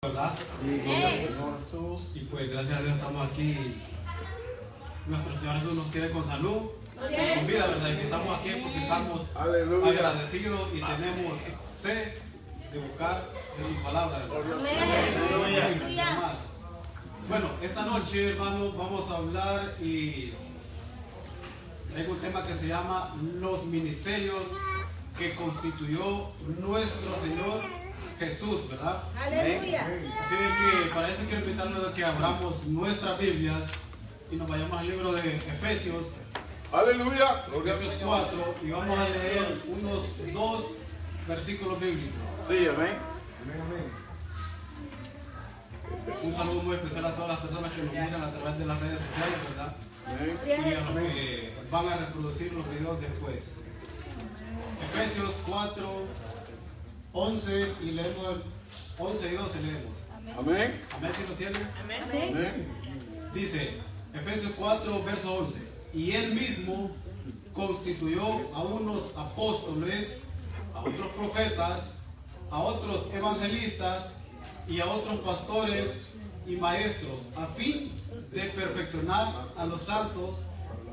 ¿Verdad? Y pues gracias a Dios estamos aquí. Nuestro Señor Jesús nos quiere con salud y con vida, ¿verdad? Y si estamos aquí porque estamos agradecidos y tenemos sed de buscar de su palabra, ¿verdad? Bueno, esta noche, hermanos, vamos a hablar y traigo un tema que se llama los ministerios que constituyó nuestro Señor Jesús, ¿verdad? Aleluya. Así de que para eso quiero invitarles a que abramos nuestras Biblias y nos vayamos al libro de Efesios. Aleluya. Efesios 4 y vamos a leer unos 2 versículos bíblicos. Sí, amén. Un saludo muy especial a todas las personas que nos miran a través de las redes sociales, ¿verdad? Amén. Y a los que van a reproducir los videos después. Efesios 4, 11 y leemos el 11 y 12 leemos. Amén. Amén, si lo tienen. Amén. Dice Efesios 4, verso 11. Y él mismo constituyó a unos apóstoles, a otros profetas, a otros evangelistas y a otros pastores y maestros, a fin de perfeccionar a los santos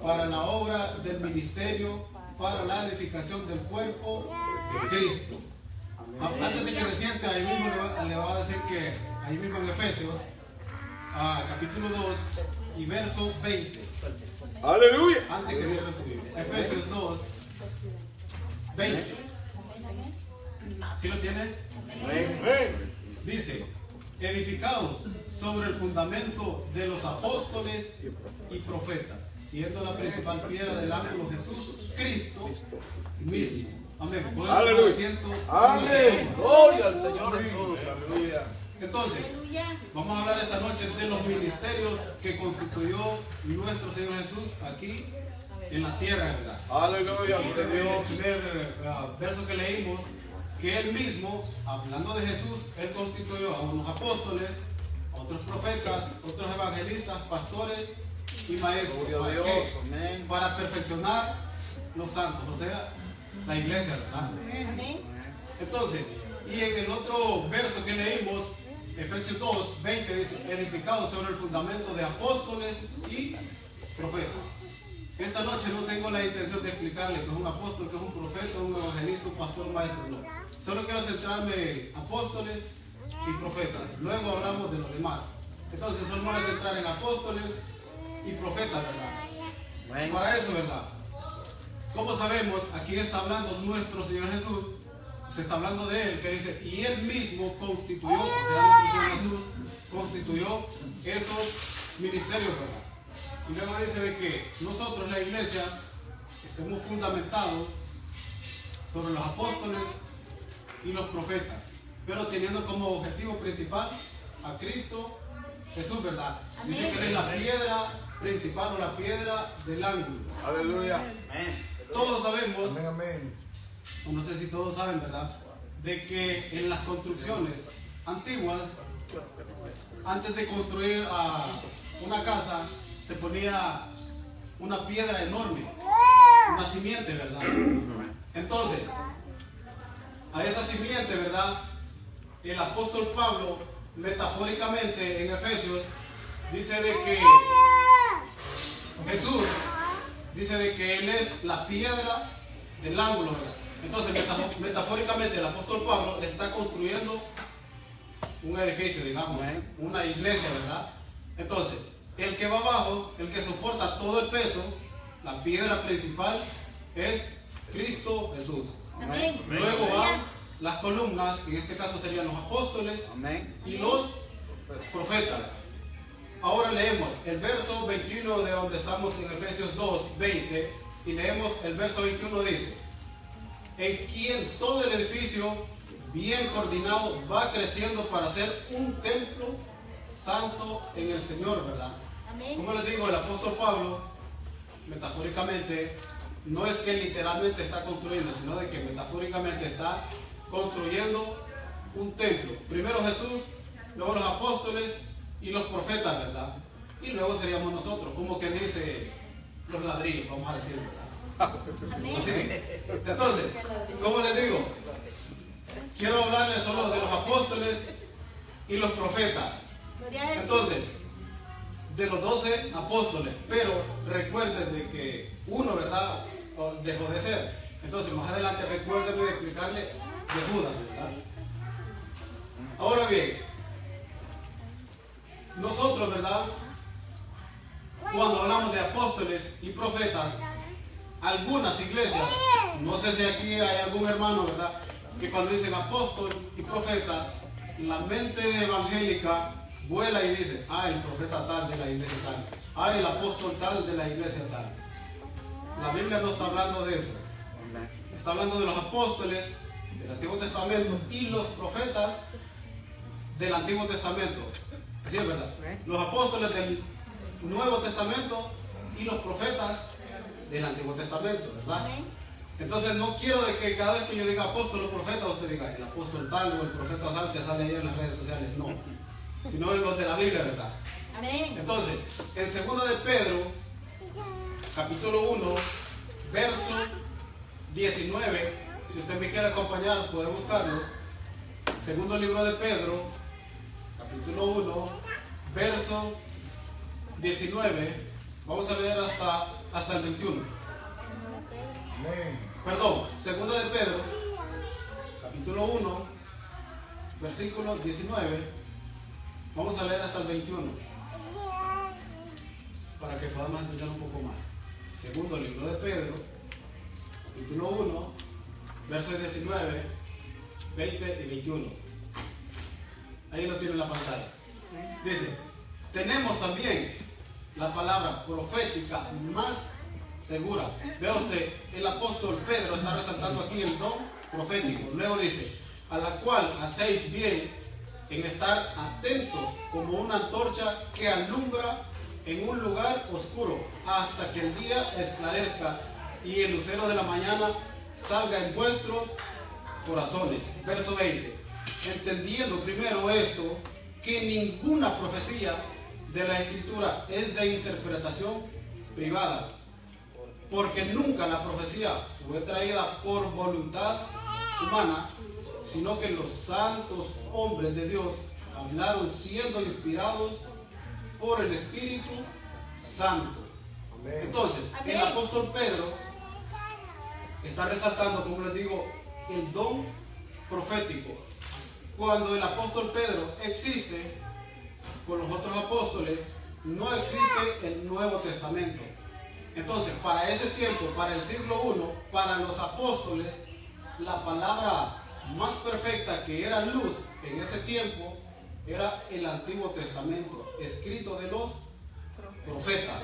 para la obra del ministerio, para la edificación del cuerpo de Cristo. Antes de que se siente, ahí mismo le va a decir que ahí mismo en Efesios, capítulo 2 y verso 20. Aleluya. Antes que cierre su Biblia. Efesios 2, 20. ¿Sí lo tiene? Amén. Dice, edificados sobre el fundamento de los apóstoles y profetas, siendo la principal piedra del ángulo Jesús, Cristo mismo. Amén. Aleluya. Amén. Gloria al Señor Jesús. Aleluya. Entonces, vamos a hablar esta noche de los ministerios que constituyó nuestro Señor Jesús aquí en la tierra, ¿verdad? Aleluya. Dice en el primer verso que leímos que él mismo, hablando de Jesús, él constituyó a unos apóstoles, a otros profetas, otros evangelistas, pastores y maestros. ¿Para qué? Para perfeccionar los santos, o sea, la iglesia, ¿verdad? Entonces, y en el otro verso que leímos, Efesios 2, 20 dice, edificados sobre el fundamento de apóstoles y profetas. Esta noche no tengo la intención de explicarle que es un apóstol, que es un profeta, un evangelista, un pastor, un maestro, no. Solo quiero centrarme en apóstoles y profetas. Luego hablamos de los demás. Entonces solo me voy a centrar en apóstoles y profetas, ¿verdad? Y para eso, ¿verdad? Como sabemos, aquí está hablando nuestro Señor Jesús. Se está hablando de él, que dice, y él mismo constituyó, o sea, nuestro Señor Jesús constituyó esos ministerios, ¿verdad? Y luego dice de que nosotros, la iglesia, estemos fundamentados sobre los apóstoles y los profetas, pero teniendo como objetivo principal a Cristo Jesús, ¿verdad? Dice que él es la piedra principal o la piedra del ángulo. Aleluya. Todos sabemos, o no sé si todos saben, ¿verdad?, de que en las construcciones antiguas, antes de construir una casa, se ponía una piedra enorme, una simiente, ¿verdad? Entonces, a esa simiente, ¿verdad?, el apóstol Pablo, metafóricamente en Efesios, dice de que Jesús, dice de que él es la piedra del ángulo, ¿verdad? Entonces, metafóricamente, el apóstol Pablo está construyendo un edificio, digamos, una iglesia, ¿verdad? Entonces, el que va abajo, el que soporta todo el peso, la piedra principal, es Cristo Jesús. Amén. Luego van las columnas, que en este caso serían los apóstoles y los profetas. Ahora leemos el verso 21 de donde estamos en Efesios 2, 20, y leemos el verso 21, dice, en quien todo el edificio bien coordinado va creciendo para ser un templo santo en el Señor, ¿verdad? Como les digo, el apóstol Pablo, metafóricamente, no es que literalmente está construyendo, sino de que metafóricamente está construyendo un templo. Primero Jesús, luego los apóstoles y los profetas, ¿verdad? Y luego seríamos nosotros, como que dice los ladrillos, vamos a decir, ¿verdad? Así. Entonces, como les digo, quiero hablarles solo de los apóstoles y los profetas. Gloria a Jesús. Entonces, de los 12 apóstoles, pero recuerden de que uno, ¿verdad?, dejó de ser. Entonces, más adelante recuérdenme de explicarle de Judas, ¿verdad? Ahora bien, nosotros, ¿verdad?, cuando hablamos de apóstoles y profetas, algunas iglesias, no sé si aquí hay algún hermano, ¿verdad?, que cuando dicen apóstol y profeta, la mente evangélica vuela y dice, el profeta tal de la iglesia tal, el apóstol tal de la iglesia tal. La Biblia no está hablando de eso. Está hablando de los apóstoles del Antiguo Testamento y los profetas del Antiguo Testamento. Así es verdad. Los apóstoles del Nuevo Testamento y los profetas del Antiguo Testamento, ¿verdad? Entonces no quiero de que cada vez que yo diga apóstol o profeta, usted diga el apóstol tal o el profeta tal que sale ahí en las redes sociales. No, sino en los de la Biblia, ¿verdad? Amén. Entonces, en 2 de Pedro, capítulo 1, verso 19, si usted me quiere acompañar, puede buscarlo. Segundo libro de Pedro, capítulo 1, verso 19, vamos a leer hasta el 21. Perdón, segunda de Pedro, capítulo 1, versículo 19, vamos a leer hasta el 21, para que podamos entender un poco más. Segundo libro de Pedro, capítulo 1, versos 19, 20 y 21. Ahí lo tiene en la pantalla. Dice, tenemos también la palabra profética más segura. Vea usted, el apóstol Pedro está resaltando aquí el don profético. Luego dice, a la cual hacéis bien en estar atentos como una antorcha que alumbra en un lugar oscuro hasta que el día esclarezca y el lucero de la mañana salga en vuestros corazones. Verso 20. Entendiendo primero esto, que ninguna profecía de la Escritura es de interpretación privada, porque nunca la profecía fue traída por voluntad humana, sino que los santos hombres de Dios hablaron siendo inspirados por el Espíritu Santo. Entonces, el apóstol Pedro está resaltando, como les digo, el don profético. Cuando el apóstol Pedro existe con los otros apóstoles, no existe el Nuevo Testamento. Entonces, para ese tiempo, para el siglo I, para los apóstoles, la palabra más perfecta que era luz en ese tiempo era el Antiguo Testamento, escrito de los profetas,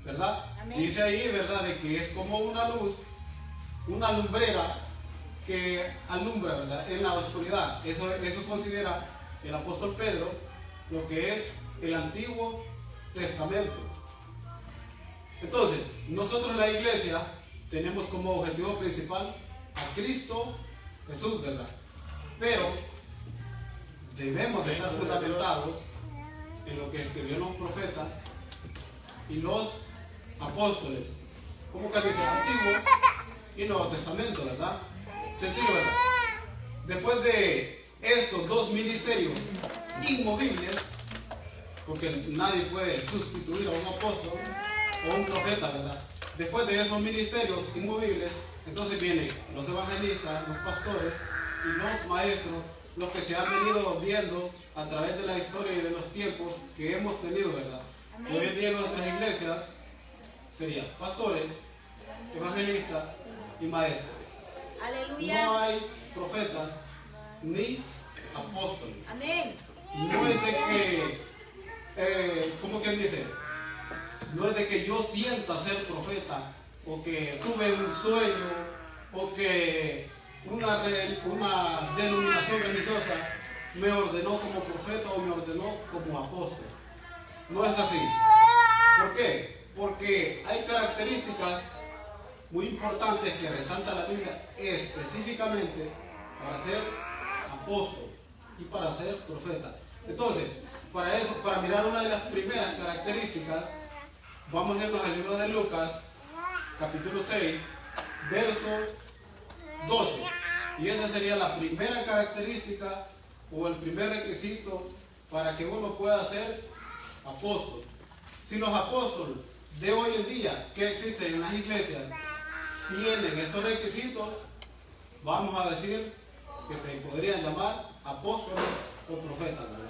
¿verdad? Amén. Dice ahí, ¿verdad?, de que es como una luz, una lumbrera que alumbra, ¿verdad?, en la oscuridad. Eso considera el apóstol Pedro lo que es el Antiguo Testamento. Entonces, nosotros la iglesia tenemos como objetivo principal a Cristo Jesús, ¿verdad? Pero debemos de estar fundamentados en lo que escribieron los profetas y los apóstoles. ¿Cómo que dice? Antiguo y Nuevo Testamento, ¿verdad? Sencillo, ¿verdad? Después de estos dos ministerios inmovibles, porque nadie puede sustituir a un apóstol o un profeta, ¿verdad? Después de esos ministerios inmovibles, entonces vienen los evangelistas, los pastores y los maestros, los que se han venido viendo a través de la historia y de los tiempos que hemos tenido, ¿verdad? Amén. Hoy en día en nuestras iglesias serían pastores, evangelistas y maestros. Aleluya. No hay profetas ni apóstoles. Amén. No es de que, ¿cómo quien dice? No es de que yo sienta ser profeta, o que tuve un sueño, o que una denominación religiosa me ordenó como profeta o me ordenó como apóstol. No es así. ¿Por qué? Porque hay características muy importantes que resalta la Biblia específicamente para ser apóstol y para ser profeta. Entonces, para eso, para mirar una de las primeras características, vamos a irnos al libro de Lucas, capítulo 6, verso 12. Y esa sería la primera característica o el primer requisito para que uno pueda ser apóstol. Si los apóstoles de hoy en día que existen en las iglesias tienen estos requisitos, vamos a decir que se podrían llamar apóstoles o profetas, ¿verdad?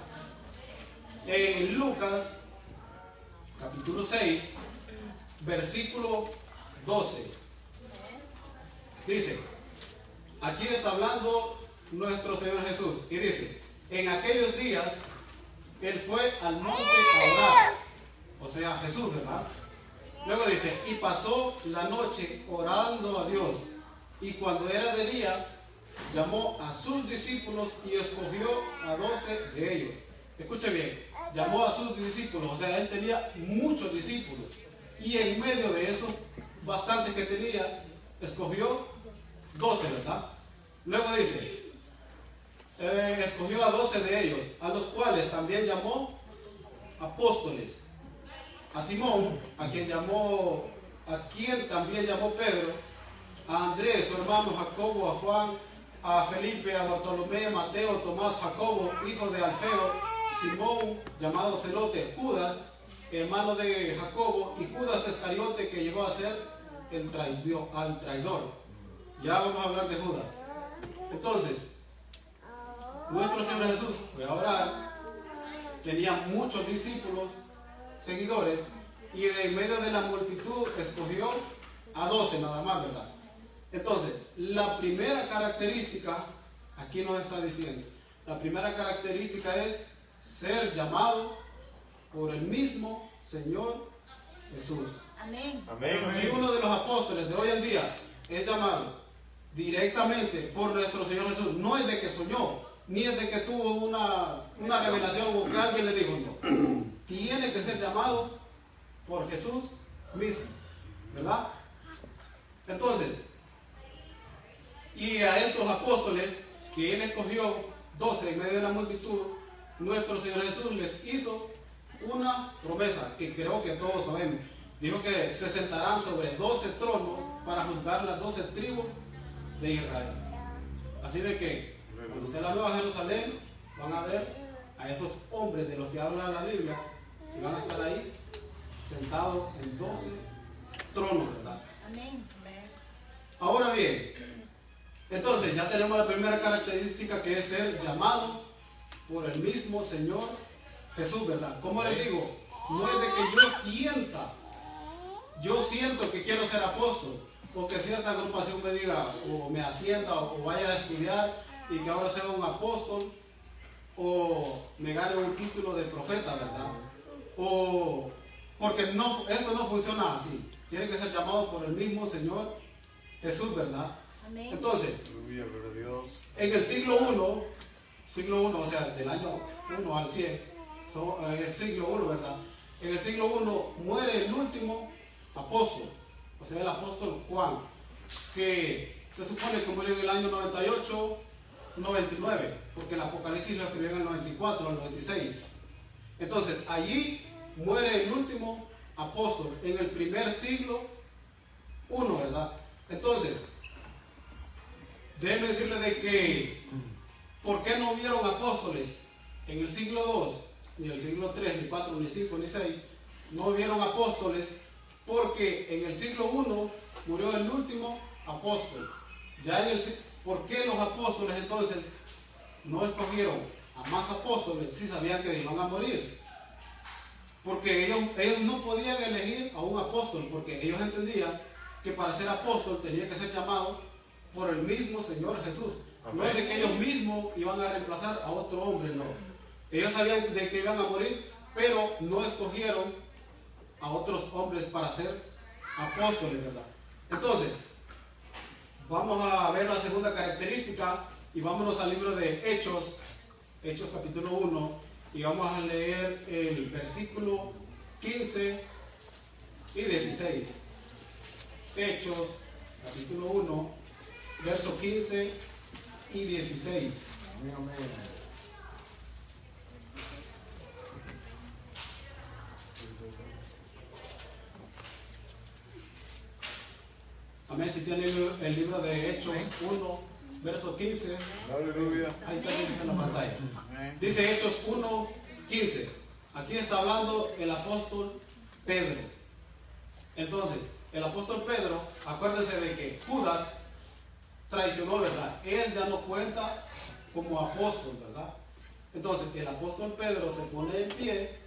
En Lucas capítulo 6 versículo 12 dice, aquí está hablando nuestro Señor Jesús y dice, en aquellos días Él fue al monte a orar, o sea Jesús, ¿verdad? Luego dice, y pasó la noche orando a Dios, y cuando era de día llamó a sus discípulos y escogió a 12 de ellos. Escuche bien, llamó a sus discípulos, o sea, Él tenía muchos discípulos, y en medio de esos bastantes que tenía, escogió 12, ¿verdad? Luego dice, escogió a 12 de ellos, a los cuales también llamó apóstoles. A Simón, a quien también llamó Pedro, a Andrés, su hermano, Jacobo, a Juan, a Felipe, a Bartolomé, a Mateo, Tomás, Jacobo, hijo de Alfeo, Simón, llamado Celote, Judas, hermano de Jacobo, y Judas Iscariote, que llegó a ser el traidor. Ya vamos a hablar de Judas. Entonces, nuestro Señor Jesús fue a orar, tenía muchos discípulos, seguidores, y de en medio de la multitud escogió a 12 nada más, ¿verdad? Entonces, la primera característica, aquí nos está diciendo, la primera característica es ser llamado por el mismo Señor Jesús. Amén. Amén. Si uno de los apóstoles de hoy en día es llamado directamente por nuestro Señor Jesús, no es de que soñó, ni es de que tuvo una revelación o que alguien le dijo, no. Tiene que ser llamado por Jesús mismo, ¿verdad? Entonces, y a estos apóstoles que Él escogió, 12 en medio de la multitud, nuestro Señor Jesús les hizo una promesa que creo que todos sabemos. Dijo que se sentarán sobre 12 tronos para juzgar las 12 tribus de Israel. Así de que cuando esté en la Nueva Jerusalén van a ver a esos hombres de los que habla la Biblia que van a estar ahí sentados en 12 tronos, ¿verdad? Amén. Ahora bien, entonces ya tenemos la primera característica, que es ser llamado por el mismo Señor Jesús, ¿verdad? Como les digo, no es de que yo siento que quiero ser apóstol, o que cierta agrupación me diga, o me ascienda, o vaya a estudiar y que ahora sea un apóstol, o me gane un título de profeta, ¿verdad? O porque esto no funciona así. Tiene que ser llamado por el mismo Señor Jesús, ¿verdad? Amén. Entonces, en el siglo I, o sea, del año 1 al 100, el siglo I, ¿verdad? En el siglo I muere el último apóstol, o sea, el apóstol Juan, que se supone que murió en el año 98, 99, porque el Apocalipsis lo escribió en el 94, el 96. Entonces, allí muere el último apóstol, en el primer siglo I, ¿verdad? Entonces, déjenme decirles de que, ¿por qué no hubieron apóstoles en el siglo II, ni el siglo III, ni 4, ni 5, ni 6? No hubieron apóstoles porque en el siglo I murió el último apóstol. ¿Por qué los apóstoles entonces no escogieron a más apóstoles si sabían que iban a morir? Porque ellos no podían elegir a un apóstol, porque ellos entendían que para ser apóstol tenía que ser llamado por el mismo Señor Jesús. No es de que ellos mismos iban a reemplazar a otro hombre, no. Ellos sabían de que iban a morir, pero no escogieron a otros hombres para ser apóstoles, ¿verdad? Entonces, vamos a ver la segunda característica y vámonos al libro de Hechos capítulo 1, y vamos a leer el versículo 15 y 16. Hechos capítulo 1, verso 15 y 16. Amén. Si tienen el libro de Hechos 1, verso 15. Aleluya. Ahí también dice en la pantalla. Dice Hechos 1, 15. Aquí está hablando el apóstol Pedro. Entonces, el apóstol Pedro, acuérdense de que Judas traicionó, ¿verdad? Él ya no cuenta como apóstol, ¿verdad? Entonces, el apóstol Pedro se pone en pie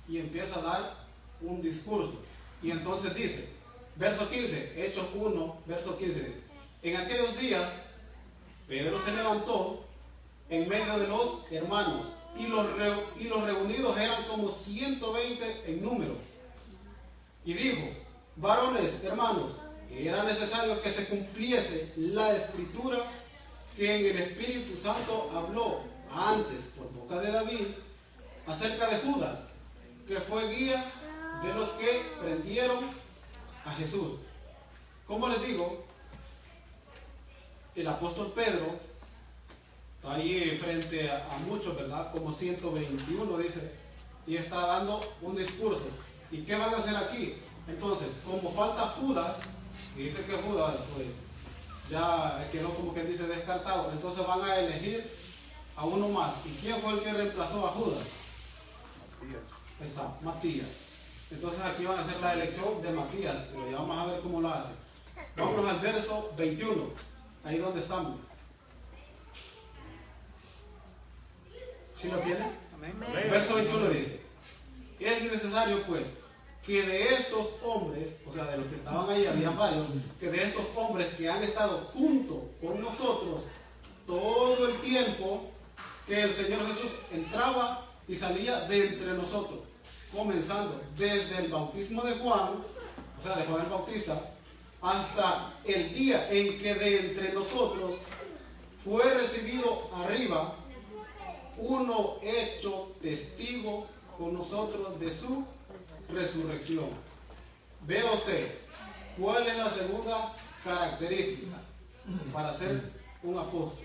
y empieza a dar un discurso. Y entonces dice, verso 15, Hechos 1, verso 15 dice, en aquellos días, Pedro se levantó en medio de los hermanos y los reunidos eran como 120 en número. Y dijo, varones, hermanos, era necesario que se cumpliese la escritura que en el Espíritu Santo habló antes por boca de David acerca de Judas, que fue guía de los que prendieron a Jesús. Como les digo, el apóstol Pedro está ahí frente a muchos, ¿verdad? Como 121 dice, y está dando un discurso. ¿Y qué van a hacer aquí? Entonces, como falta Judas, que dice que Judas pues, ya quedó como quien dice descartado, entonces van a elegir a uno más. ¿Y quién fue el que reemplazó a Judas? Matías. Ahí está, Matías. Entonces aquí van a hacer la elección de Matías, pero ya vamos a ver cómo lo hace. Vámonos al verso 21, ahí donde estamos. ¿Sí lo tienen? Amén. Verso 21 dice, es necesario pues que de estos hombres, o sea de los que estaban ahí, había varios, que de estos hombres que han estado junto con nosotros todo el tiempo que el Señor Jesús entraba y salía de entre nosotros, comenzando desde el bautismo de Juan, o sea de Juan el Bautista, hasta el día en que de entre nosotros fue recibido arriba uno hecho testigo con nosotros de su resurrección. Vea usted, ¿cuál es la segunda característica para ser un apóstol?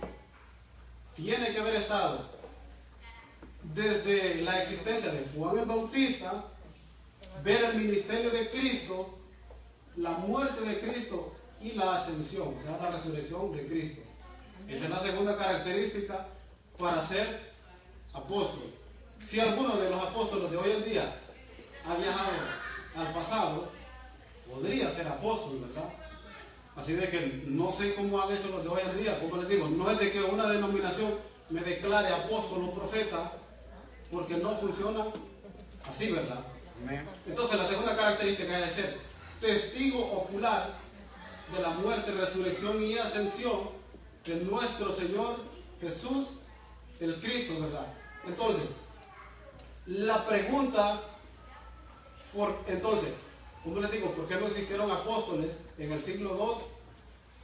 Tiene que haber estado desde la existencia de Juan el Bautista, ver el ministerio de Cristo, la muerte de Cristo y la ascensión, o sea, la resurrección de Cristo. Esa es la segunda característica para ser apóstol. Si alguno de los apóstoles de hoy en día ha viajado al pasado, podría ser apóstol, ¿verdad? Así de que no sé cómo han hecho los de hoy en día. Como les digo, no es de que una denominación me declare apóstol o profeta, porque no funciona así, ¿verdad? Entonces la segunda característica es ser testigo ocular de la muerte, resurrección y ascensión de nuestro Señor Jesús, el Cristo, ¿verdad? Entonces, la pregunta, entonces, como les digo, ¿por qué no existieron apóstoles en el siglo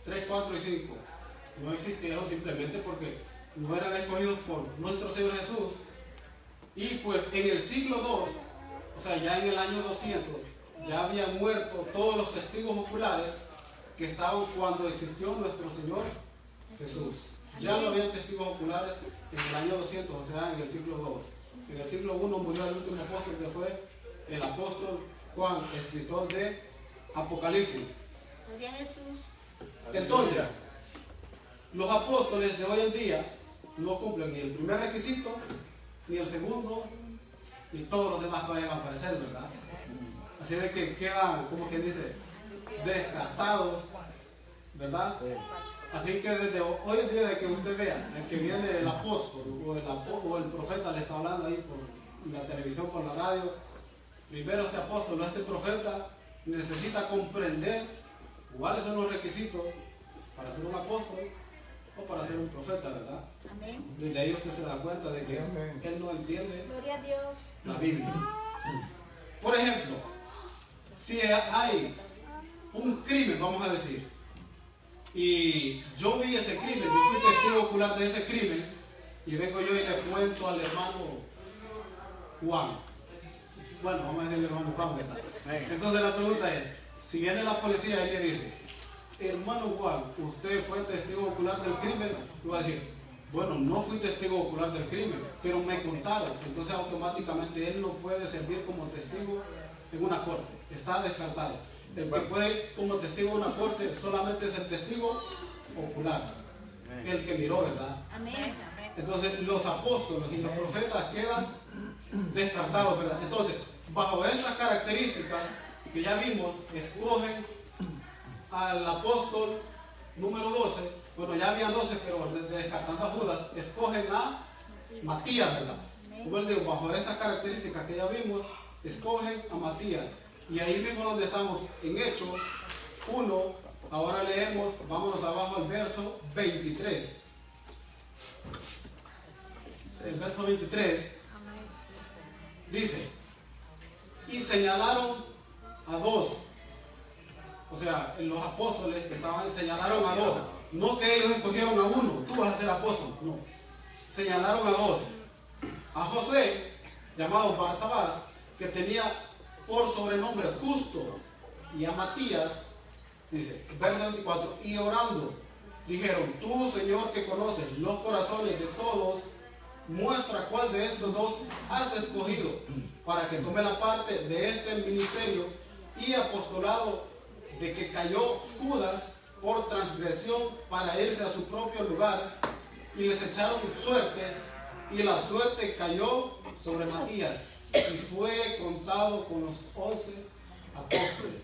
II, 3, 4 y 5? No existieron simplemente porque no eran escogidos por nuestro Señor Jesús. Y pues en el siglo II, o sea, ya en el año 200, ya habían muerto todos los testigos oculares que estaban cuando existió nuestro Señor Jesús. Ya no habían testigos oculares en el año 200, o sea, en el siglo II. En el siglo I murió el último apóstol, que fue el apóstol Juan, escritor de Apocalipsis. Gloria a Jesús. Entonces, los apóstoles de hoy en día no cumplen ni el primer requisito, ni el segundo, ni todos los demás que vayan a aparecer, ¿verdad? Así de que quedan, como quien dice, descartados, ¿verdad? Así que desde hoy en día, de que usted vea que viene el apóstol o el profeta, le está hablando ahí por la televisión, por la radio, primero este apóstol o este profeta necesita comprender cuáles son los requisitos para ser un apóstol o para ser un profeta, ¿verdad? Amén. Desde ahí usted se da cuenta de que él no entiende Gloria a Dios. la Biblia. Por ejemplo, si hay un crimen, vamos a decir, y yo vi ese crimen, yo fui testigo ocular de ese crimen, y vengo yo y le cuento al hermano Juan. Bueno, vamos a decirle hermano Juan, ¿verdad? Entonces la pregunta es, si viene la policía y le dice, hermano Juan, usted fue testigo ocular del crimen, yo voy a decir, bueno, no fui testigo ocular del crimen, pero me contaron. Entonces automáticamente él no puede servir como testigo en una corte, está descartado. El que puede ir como testigo en una corte solamente es el testigo ocular, el que miró, ¿verdad? Amén. Entonces los apóstoles y los profetas quedan descartados, ¿verdad? Entonces, bajo estas características que ya vimos, escogen al apóstol número 12. Bueno, ya había 12, pero descartando a Judas, escogen a Matías, ¿verdad? Como les digo, bajo estas características que ya vimos, escogen a Matías. Y ahí mismo donde estamos, en Hechos 1, ahora leemos, vámonos abajo al verso 23. El verso 23 dice, y señalaron a dos. O sea, los apóstoles que estaban, señalaron a dos. No que ellos escogieron a uno, tú vas a ser apóstol. No. Señalaron a dos. A José, llamado Barsabás, que tenía por sobrenombre Justo, y a Matías, dice, verso 24, y orando, dijeron, tú, Señor, que conoces los corazones de todos, muestra cuál de estos dos has escogido para que tome la parte de este ministerio y apostolado de que cayó Judas por transgresión para irse a su propio lugar, y les echaron suertes, y la suerte cayó sobre Matías, y fue contado con los 11 apóstoles.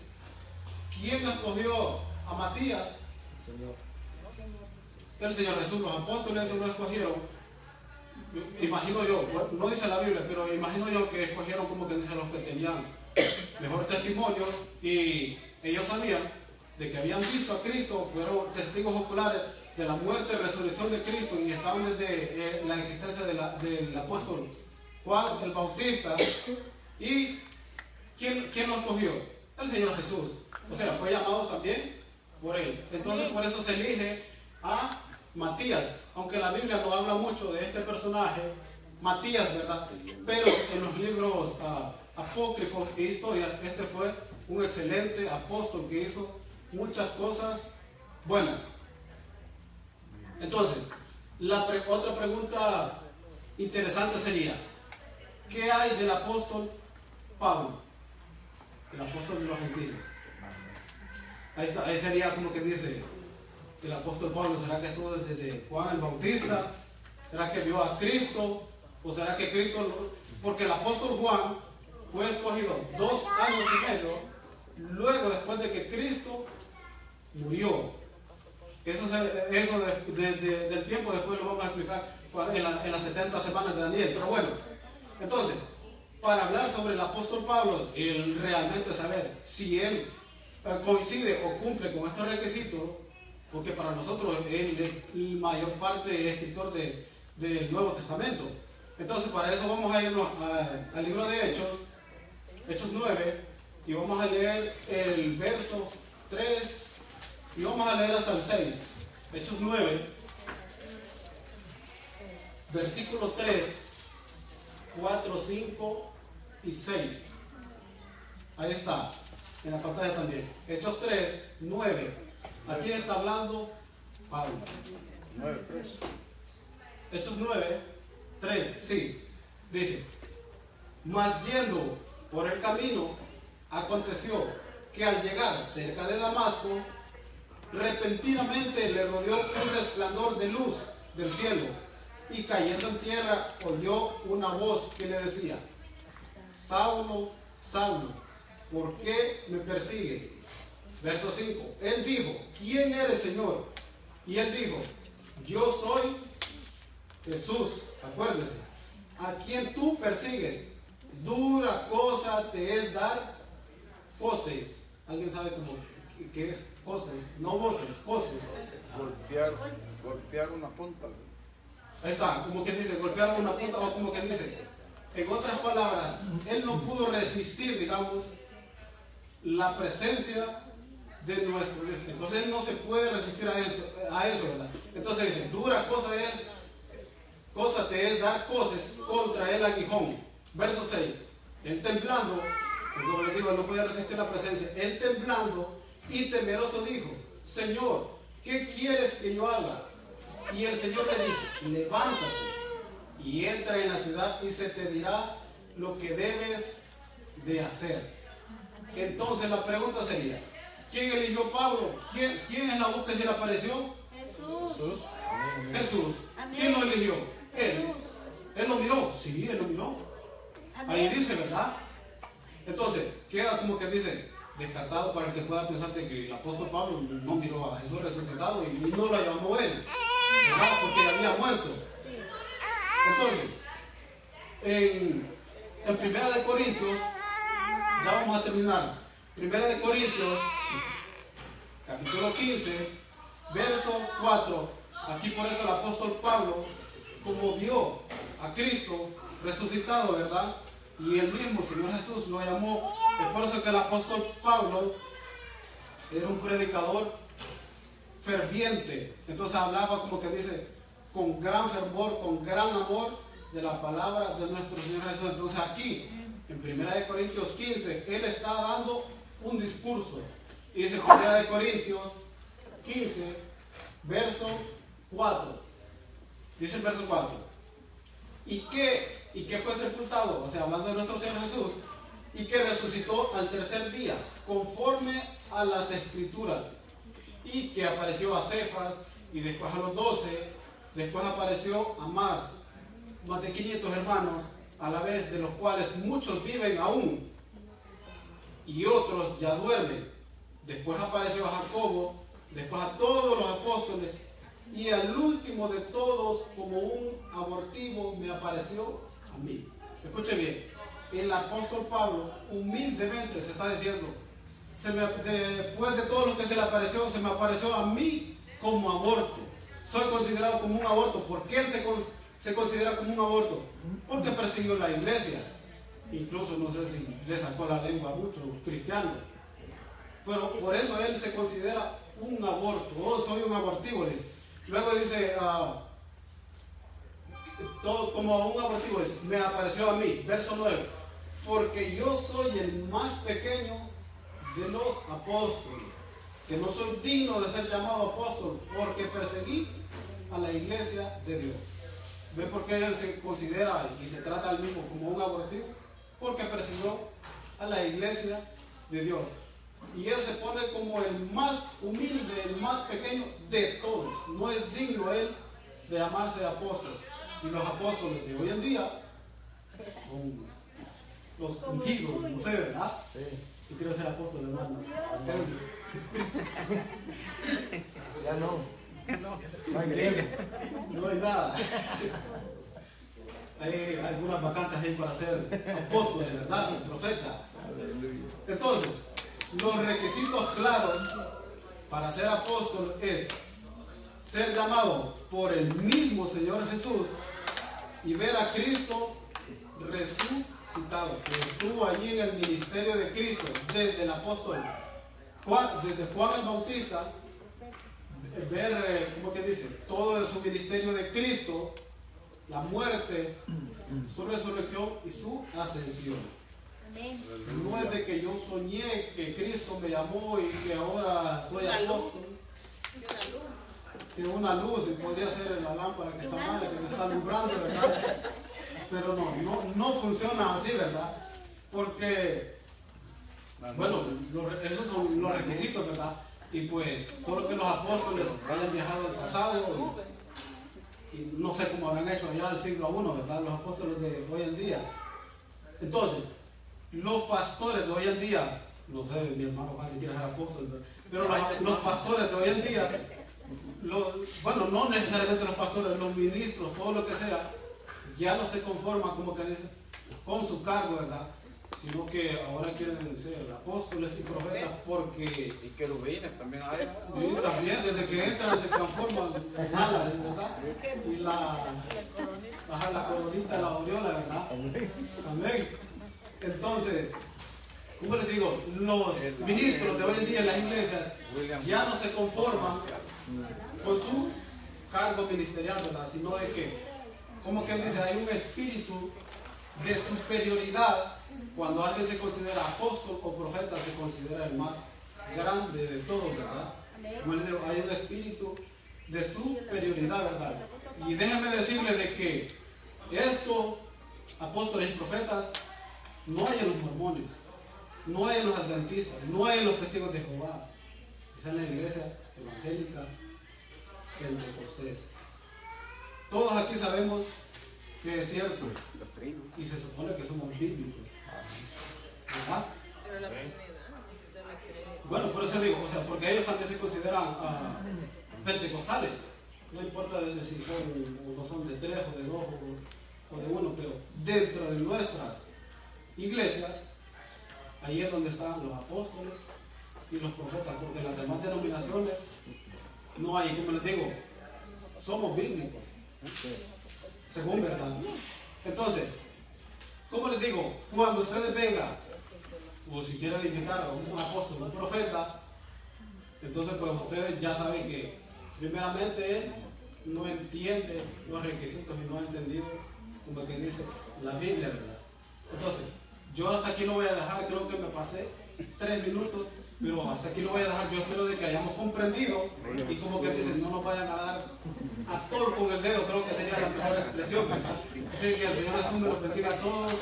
¿Quién escogió a Matías? El Señor Jesús. Los apóstoles se lo escogieron. Imagino yo, no dice la Biblia, pero imagino yo que escogieron como que dicen los que tenían mejor testimonio, y ellos sabían de que habían visto a Cristo, fueron testigos oculares de la muerte y resurrección de Cristo, y estaban desde la existencia del apóstol Juan el Bautista. ¿Y quién lo escogió? El Señor Jesús. O sea, fue llamado también por él. Entonces por eso se elige a Matías, aunque la Biblia no habla mucho de este personaje, Matías, ¿verdad? Pero en los libros apócrifos e historia, este fue un excelente apóstol que hizo muchas cosas buenas. Entonces, otra pregunta interesante sería, ¿qué hay del apóstol Pablo? El apóstol de los gentiles. Ahí está, ahí sería como que dice el apóstol Pablo. ¿Será que estuvo desde Juan el Bautista? ¿Será que vio a Cristo? ¿O será que Cristo, porque el apóstol Juan fue escogido 2 años y medio luego, después de que Cristo murió? Eso del tiempo después lo vamos a explicar en las 70 semanas de Daniel. Pero bueno, entonces, para hablar sobre el apóstol Pablo, el realmente saber si él coincide o cumple con estos requisitos, porque para nosotros él es mayor parte escritor del Nuevo Testamento. Entonces, para eso vamos a irnos al libro de Hechos 9, y vamos a leer el verso 3 y vamos a leer hasta el 6. Hechos 9, versículo 3, 4, 5 y 6. Ahí está, en la pantalla también. Hechos 3, 9. Aquí está hablando Pablo. 9, 3. Hechos 9, 3, sí. Dice, mas yendo por el camino, aconteció que al llegar cerca de Damasco, repentinamente le rodeó un resplandor de luz del cielo, y cayendo en tierra oyó una voz que le decía, Saulo, Saulo, ¿por qué me persigues? Verso 5, él dijo, ¿quién eres, Señor? Y él dijo, yo soy Jesús, acuérdese, a quien tú persigues. Dura cosa te es dar coces. ¿Alguien sabe qué es coces? No voces, coces. Golpear una punta. Ahí está, como quien dice, golpear una punta, o como quien dice, en otras palabras, él no pudo resistir, digamos, la presencia de nuestro Dios. Entonces él no se puede resistir a eso, ¿verdad? Entonces dice, dura cosa te es dar coces contra el aguijón. Verso 6, él temblando, como les digo, él no puede resistir la presencia, él temblando y temeroso dijo, Señor, ¿qué quieres que yo haga? Y el Señor le dijo, levántate y entra en la ciudad y se te dirá lo que debes de hacer. Entonces la pregunta sería, ¿quién eligió Pablo? ¿Quién es la voz que se le apareció? Jesús. Jesús. ¿Quién lo eligió? Él. ¿Él lo miró? Sí, él lo miró. Ahí dice, ¿verdad? Entonces, queda como que dice, descartado para el que pueda pensar de que el apóstol Pablo no miró a Jesús resucitado y no lo llamó él, ¿verdad? Porque había muerto. Entonces, en Primera de Corintios, ya vamos a terminar. Primera de Corintios, capítulo 15, verso 4. Aquí por eso el apóstol Pablo, como vio a Cristo resucitado, ¿verdad? Y el mismo Señor Jesús lo llamó. Es por eso que el apóstol Pablo era un predicador ferviente. Entonces hablaba como que dice, con gran fervor, con gran amor de la palabra de nuestro Señor Jesús. Entonces aquí, en 1 Corintios 15, él está dando un discurso. Y dice 1 Corintios 15, verso 4. Dice el verso 4. ¿Y que fue sepultado? O sea, hablando de nuestro Señor Jesús. Y que resucitó al tercer día, conforme a las Escrituras. Y que apareció a Cefas, y después a los 12, después apareció a más de 500 hermanos, a la vez de los cuales muchos viven aún, y otros ya duermen. Después apareció a Jacobo, después a todos los apóstoles, y al último de todos, como un abortivo, me apareció a mí. Escuchen bien, el apóstol Pablo humildemente se está diciendo, después de todo lo que se le apareció, se me apareció a mí como aborto. Soy considerado como un aborto. ¿Por qué él se considera como un aborto? Porque persiguió la iglesia. Incluso no sé si le sacó la lengua a muchos cristianos. Pero por eso él se considera un aborto. Oh, soy un abortivo, dice. Luego dice, todo como un abortivo, dice, me apareció a mí. Verso 9. Porque yo soy el más pequeño de los apóstoles, que no soy digno de ser llamado apóstol, porque perseguí a la iglesia de Dios. ¿Ven por qué él se considera y se trata al mismo como un abortivo? Porque persiguió a la iglesia de Dios. Y él se pone como el más humilde, el más pequeño de todos. No es digno él de llamarse apóstol. Y los apóstoles de hoy en día son los ungidos, no sé, ¿verdad? Sí. Yo quiero ser apóstol, hermano. Ya no. No hay griego. No hay nada. Hay algunas vacantes ahí para ser apóstoles, ¿verdad? Profeta. Entonces, los requisitos claros para ser apóstol es ser llamado por el mismo Señor Jesús y ver a Cristo resucitado, que estuvo allí en el ministerio de Cristo desde el apóstol desde Juan el Bautista, ver, ¿cómo que dice? Todo su ministerio de Cristo, la muerte, su resurrección y su ascensión. Amén. No es de que yo soñé que Cristo me llamó y que ahora soy apóstol. Que una luz, y podría ser la lámpara que está mal, que me está alumbrando, ¿verdad? Pero no funciona así, ¿verdad? Porque, bueno, esos son los requisitos, ¿verdad? Y pues, solo que los apóstoles hayan viajado al pasado, y no sé cómo habrán hecho allá al siglo I, ¿verdad? Los apóstoles de hoy en día. Entonces, los pastores de hoy en día, no sé, mi hermano Juan si quiere ser apóstol, pero los pastores de hoy en día, bueno, no necesariamente los pastores, los ministros, todo lo que sea, ya no se conforman como que dicen con su cargo, ¿verdad? Sino que ahora quieren ser apóstoles y profetas porque... Y querubines también hay. Y también desde que entran se transforman en alas, ¿verdad? Y la coronita, la aureola, ¿verdad? Amén. Entonces, ¿cómo les digo? Los ministros de hoy en día en las iglesias ya no se conforman con su cargo ministerial, ¿verdad? Sino de que, como que dice, hay un espíritu de superioridad. Cuando alguien se considera apóstol o profeta, se considera el más grande de todos, ¿verdad? Como les digo, hay un espíritu de superioridad, ¿verdad? Y déjame decirle de que esto, apóstoles y profetas, no hay en los mormones, no hay en los adventistas, no hay en los testigos de Jehová. Es en la iglesia evangélica pentecostés. Todos aquí sabemos que es cierto. Y se supone que somos bíblicos. ¿Verdad? Pero la Trinidad, de la que... Bueno, por eso digo, o sea, porque ellos también se consideran pentecostales. No importa de si son o no son de 3 o de 2 o de 1, pero dentro de nuestras iglesias, ahí es donde están los apóstoles y los profetas, porque las demás denominaciones no hay, como les digo, somos bíblicos, según verdad. Entonces, como les digo, cuando ustedes vengan, o si quieren invitar a un apóstol, un profeta, entonces pues ustedes ya saben que primeramente él no entiende los requisitos y no ha entendido, como que dice, la Biblia, ¿verdad? Entonces, yo hasta aquí lo voy a dejar, creo que me pasé 3 minutos, pero hasta aquí lo voy a dejar. Yo espero de que hayamos comprendido y como que dicen, no nos vayan a dar a todos con el dedo, creo que sería la mejor expresión, ¿verdad? Así que el Señor Jesús me los bendiga a todos,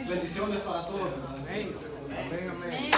bendiciones para todos, ¿verdad? Amén.